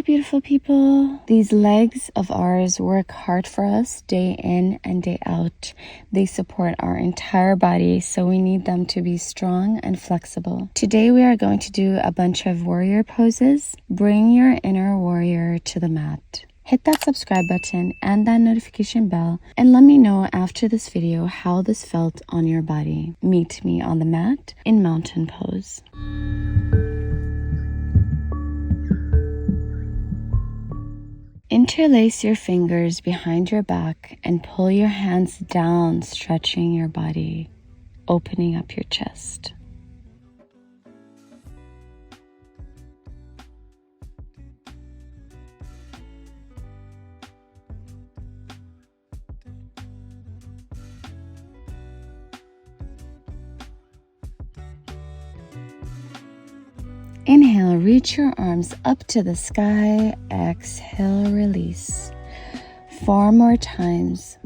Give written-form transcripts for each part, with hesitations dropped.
Hello, beautiful people. These legs of ours work hard for us day in and day out. They support our entire body, so we need them to be strong and flexible. Today, we are going to do a bunch of warrior poses. Bring your inner warrior to the mat. Hit that subscribe button and that notification bell and let me know after this video how this felt on your body. Meet me on the mat in mountain pose. Interlace your fingers behind your back and pull your hands down, stretching your body, opening up your chest. Inhale, reach your arms up to the sky. Exhale, release. 4 more times.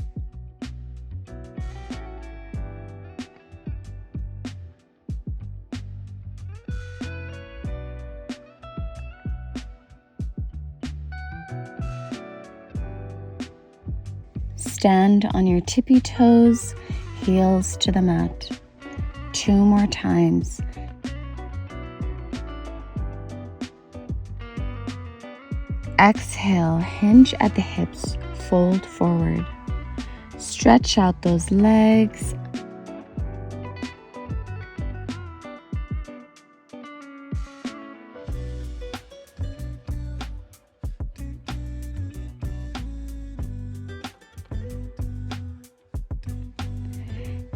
Stand on your tippy toes, heels to the mat. 2 more times. Exhale, hinge at the hips, fold forward. Stretch out those legs.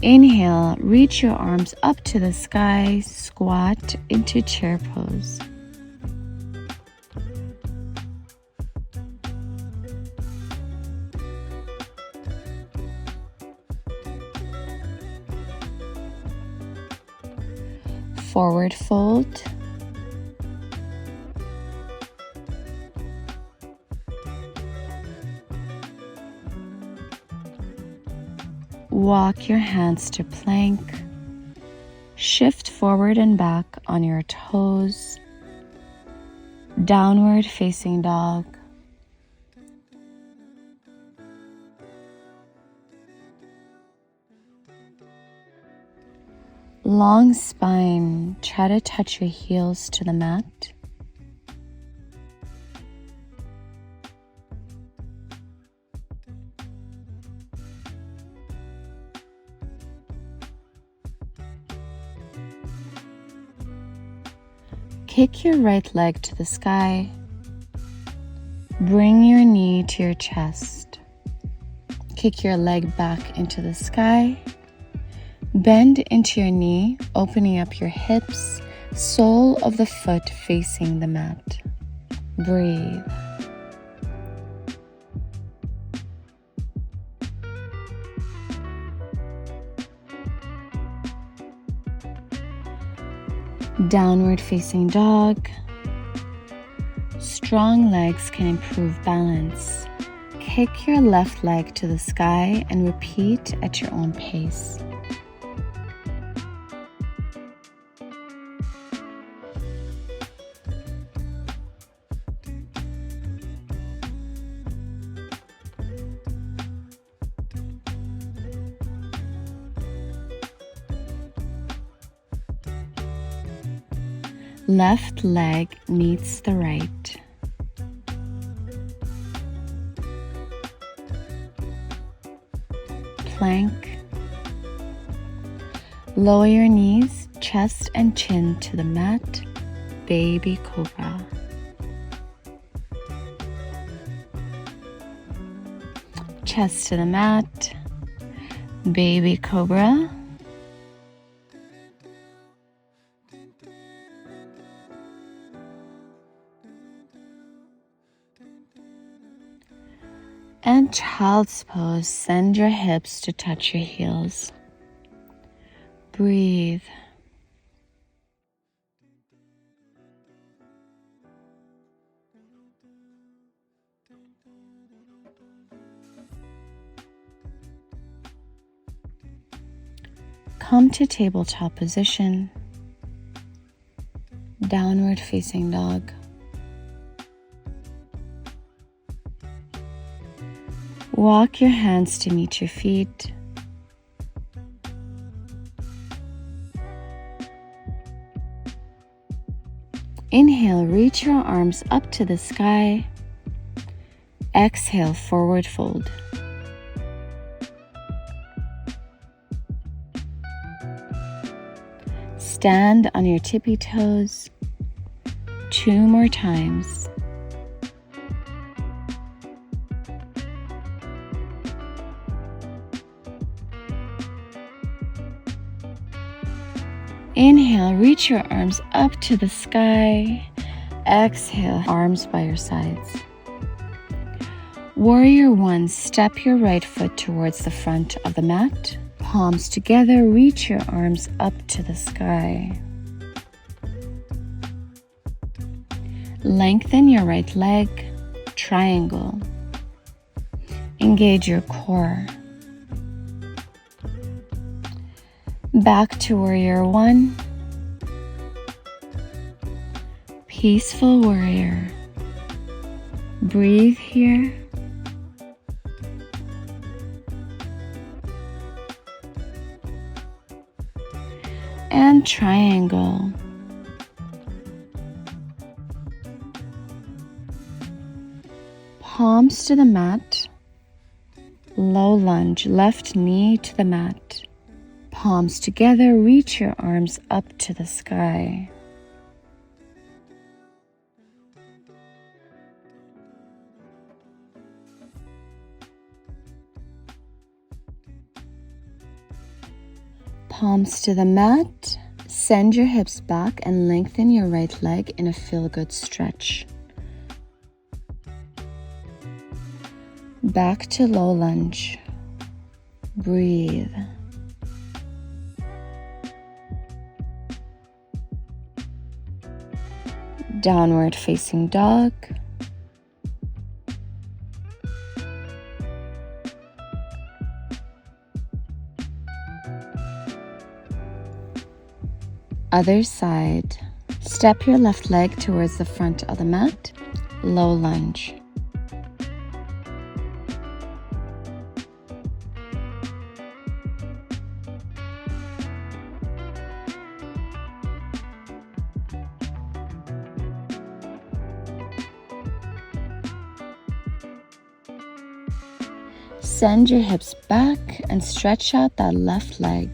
Inhale, reach your arms up to the sky, squat into chair pose. Forward fold. Walk your hands to plank. Shift forward and back on your toes. Downward facing dog. Long spine, try to touch your heels to the mat. Kick your right leg to the sky. Bring your knee to your chest. Kick your leg back into the sky. Bend into your knee, opening up your hips, sole of the foot facing the mat. Breathe. Downward facing dog. Strong legs can improve balance. Kick your left leg to the sky and repeat at your own pace. Left leg meets the right. Plank. Lower your knees, chest and chin to the mat. Baby cobra. Chest to the mat. Baby cobra. And child's pose, send your hips to touch your heels. Breathe. Come to tabletop position. Downward facing dog. Walk your hands to meet your feet. Inhale, reach your arms up to the sky. Exhale, forward fold. Stand on your tippy toes 2 more times. Inhale, reach your arms up to the sky. Exhale, arms by your sides. Warrior 1, step your right foot towards the front of the mat. Palms together, reach your arms up to the sky. Lengthen your right leg, triangle. Engage your core. Back to Warrior 1. Peaceful Warrior. Breathe here. And triangle. Palms to the mat. Low lunge, left knee to the mat. Palms together, reach your arms up to the sky. Palms to the mat. Send your hips back and lengthen your right leg in a feel-good stretch. Back to low lunge. Breathe. Downward facing dog. Other side. Step your left leg towards the front of the mat. Low lunge. Send your hips back and stretch out that left leg.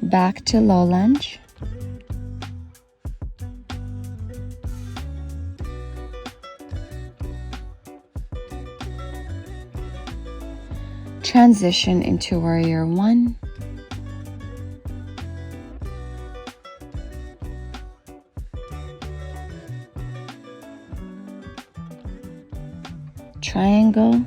Back to low lunge. Transition into Warrior 1. Triangle.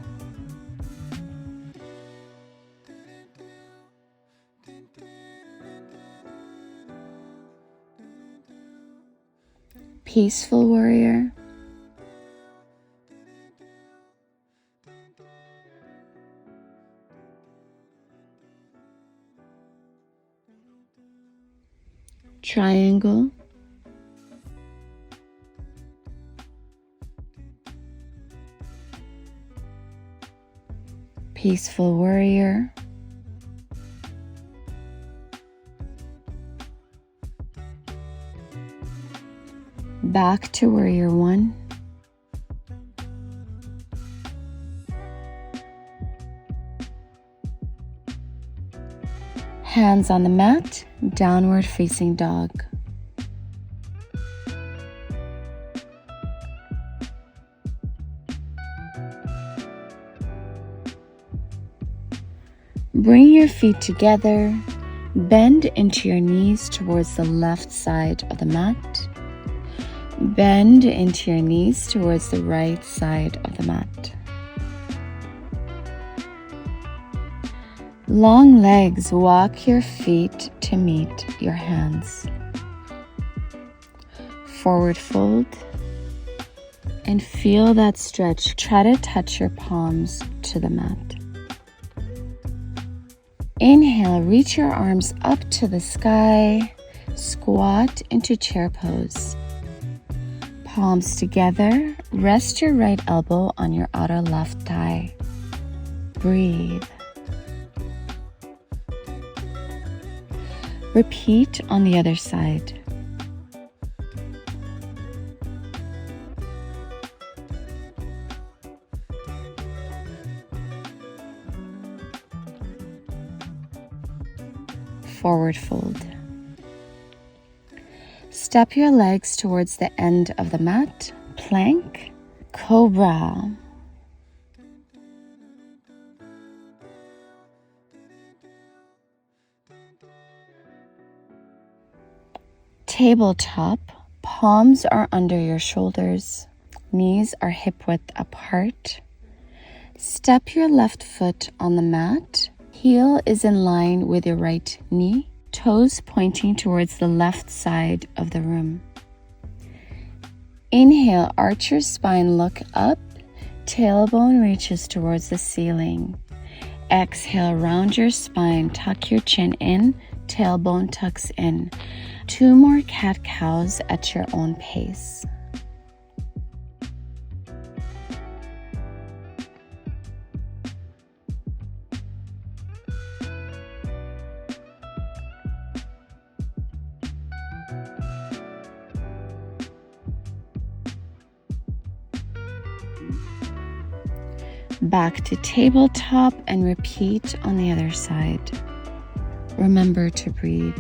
Peaceful Warrior. Triangle. Peaceful Warrior. Back to Warrior 1. Hands on the mat, downward facing dog. Bring your feet together, bend into your knees towards the left side of the mat. Bend into your knees towards the right side of the mat. Long legs, walk your feet to meet your hands. Forward fold and feel that stretch. Try to touch your palms to the mat. Inhale, reach your arms up to the sky. Squat into chair pose. Palms together. Rest your right elbow on your outer left thigh. Breathe. Repeat on the other side. Forward fold. Step your legs towards the end of the mat. Plank, cobra. Tabletop, palms are under your shoulders, knees are hip width apart. Step your left foot on the mat. Heel is in line with your right knee, toes pointing towards the left side of the room. Inhale, arch your spine, look up, tailbone reaches towards the ceiling. Exhale, round your spine, tuck your chin in, tailbone tucks in. 2 more cat-cows at your own pace. Back to tabletop and repeat on the other side. Remember to breathe.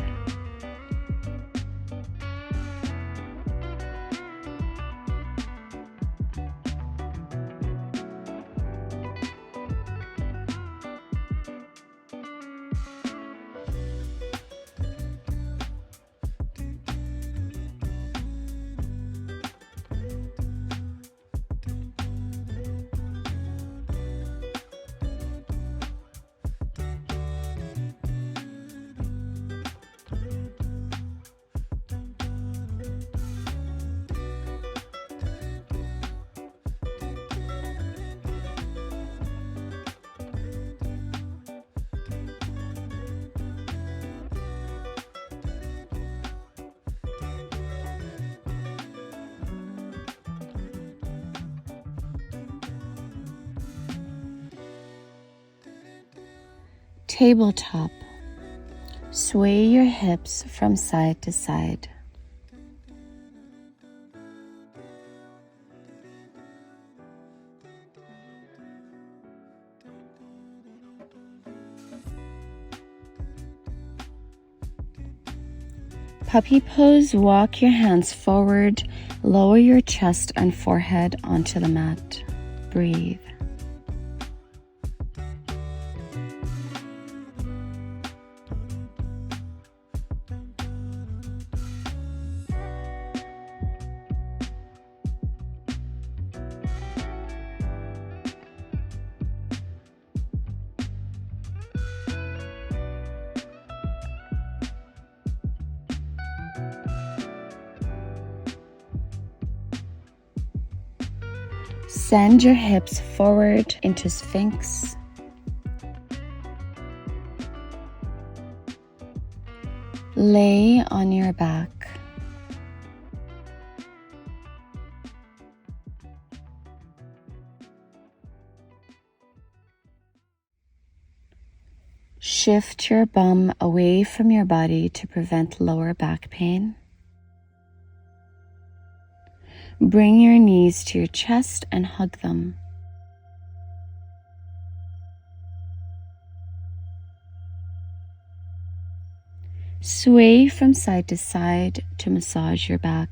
Tabletop. Sway your hips from side to side. Puppy pose, walk your hands forward, lower your chest and forehead onto the mat. Breathe. Send your hips forward into Sphinx. Lay on your back. Shift your bum away from your body to prevent lower back pain. Bring your knees to your chest and hug them. Sway from side to side to massage your back.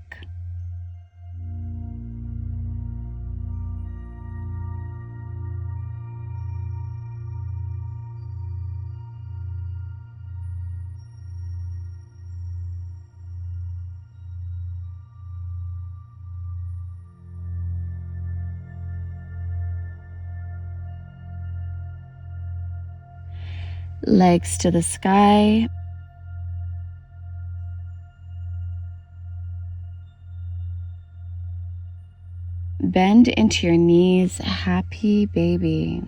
Legs to the sky. Bend into your knees, happy baby.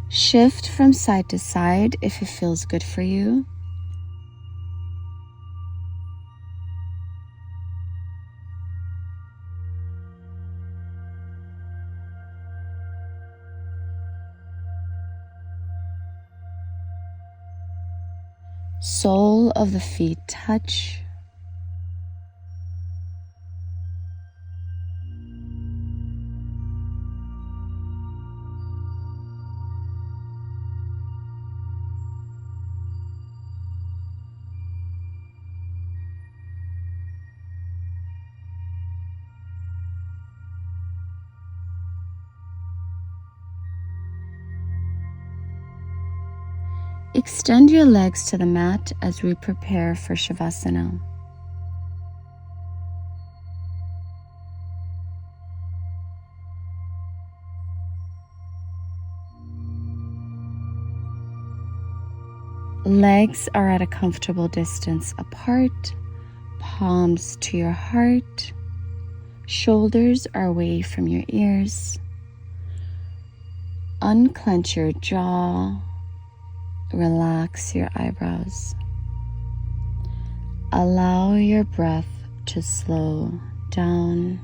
Shift from side to side if it feels good for you. Sole of the feet touch. Extend your legs to the mat as we prepare for Shavasana. Legs are at a comfortable distance apart, palms to your heart, shoulders are away from your ears. Unclench your jaw, relax your eyebrows. Allow your breath to slow down.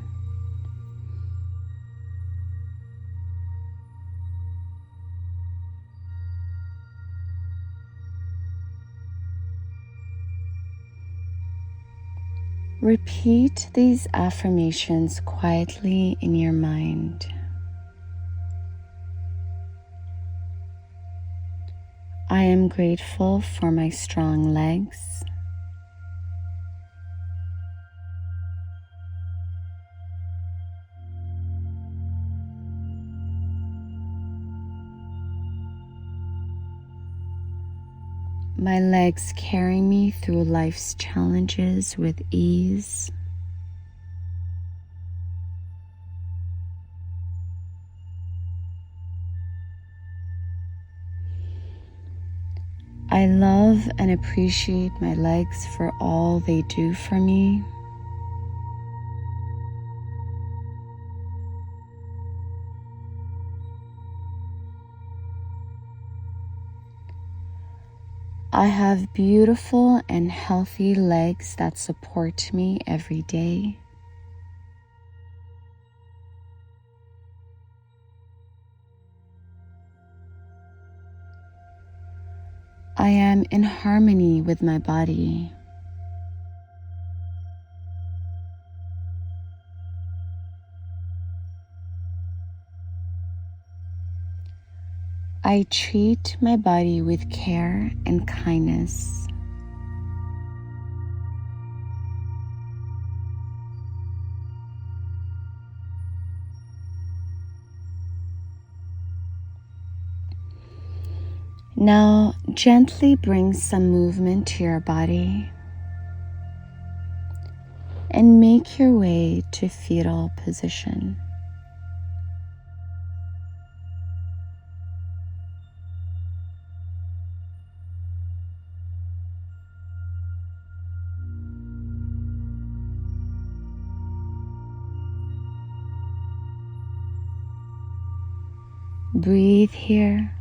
Repeat these affirmations quietly in your mind. I am grateful for my strong legs. My legs carry me through life's challenges with ease. I love and appreciate my legs for all they do for me. I have beautiful and healthy legs that support me every day. I am in harmony with my body. I treat my body with care and kindness. Now, gently bring some movement to your body and make your way to fetal position. Breathe here.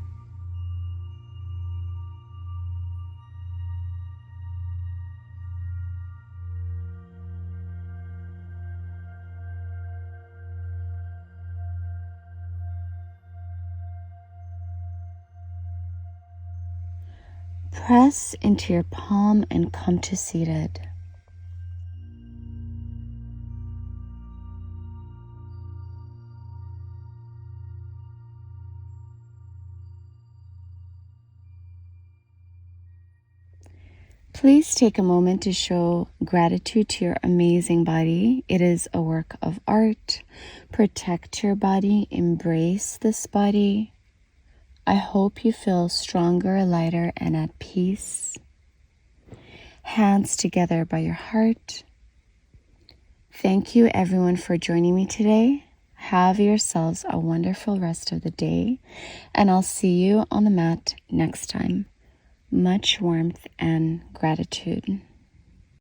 Press into your palm and come to seated. Please take a moment to show gratitude to your amazing body. It is a work of art. Protect your body, embrace this body. I hope you feel stronger, lighter, and at peace. Hands together by your heart. Thank you everyone for joining me today. Have yourselves a wonderful rest of the day, and I'll see you on the mat next time. Much warmth and gratitude.